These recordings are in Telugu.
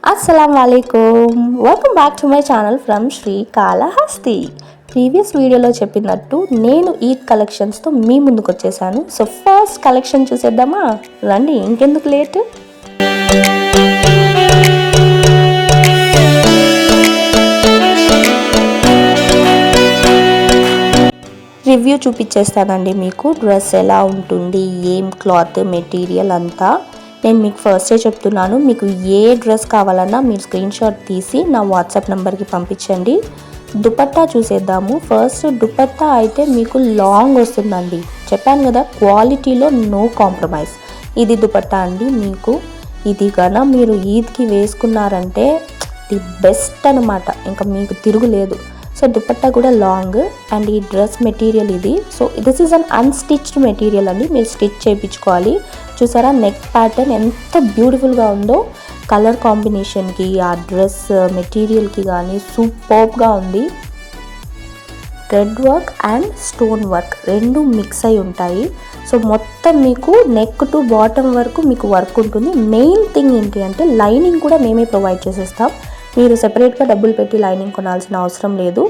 Assalamualaikum. Welcome back to my channel from Sri Kalahasti. Previous వీడియోలో చెప్పినట్టు నేను ఈద్ కలెక్షన్స్తో మీ ముందుకు వచ్చేసాను. సో ఫస్ట్ కలెక్షన్ చూసేద్దామా? రండి, ఇంకెందుకు లేట్. రివ్యూ చూపించేస్తానండి మీకు. డ్రెస్ ఎలా ఉంటుంది, ఏం క్లాత్, మెటీరియల్ అంతా నేను మీకు ఫస్టే చెప్తున్నాను. మీకు ఏ డ్రెస్ కావాలన్నా మీరు స్క్రీన్ షాట్ తీసి నా వాట్సాప్ నెంబర్కి పంపించండి. దుపట్టా చూసేద్దాము. ఫస్ట్ దుపట్టా అయితే మీకు లాంగ్ వస్తుందండి, చెప్పాను కదా, క్వాలిటీలో నో కాంప్రమైజ్. ఇది దుపట్టా అండి. మీకు ఇది కన్నా మీరు ఈద్కి వేసుకున్నారంటే ది బెస్ట్ అనమాట, ఇంకా మీకు తిరుగులేదు. సో దుపట్టా కూడా లాంగ్ అండ్ ఈ డ్రెస్ మెటీరియల్ ఇది. So this is an unstitched material అండి, మీరు స్టిచ్ చేయించుకోవాలి. చూసారా నెక్ ప్యాటర్న్ ఎంత బ్యూటిఫుల్గా ఉందో, కలర్ కాంబినేషన్కి ఆ డ్రెస్ మెటీరియల్కి కానీ సూపర్గా ఉంది. Thread work and stone work రెండు మిక్స్ అయి ఉంటాయి. సో మొత్తం మీకు నెక్ టు బాటమ్ వరకు మీకు వర్క్ ఉంటుంది. మెయిన్ థింగ్ ఏంటి అంటే లైనింగ్ కూడా మేమే ప్రొవైడ్ చేసేస్తాం. మీరు సెపరేట్గా డబ్బులు పెట్టి లైనింగ్ కొనాల్సిన అవసరం లేదు.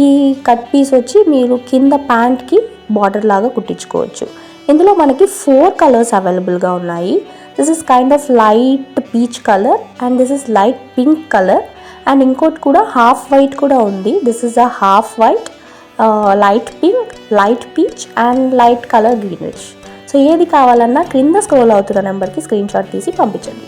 ఈ కట్ పీస్ వచ్చి మీరు కింద ప్యాంట్కి బార్డర్ లాగా కుట్టించుకోవచ్చు. ఇందులో మనకి 4 కలర్స్ అవైలబుల్గా ఉన్నాయి. This is kind of light peach colour and this is light pink colour and ఇంకోటి కూడా హాఫ్ వైట్ కూడా ఉంది. This is a half white, light pink, light peach and light colour greenish. So ఏది కావాలన్నా క్రింద స్క్రోల్ అవుతున్న నెంబర్కి స్క్రీన్ షాట్ తీసి పంపించండి.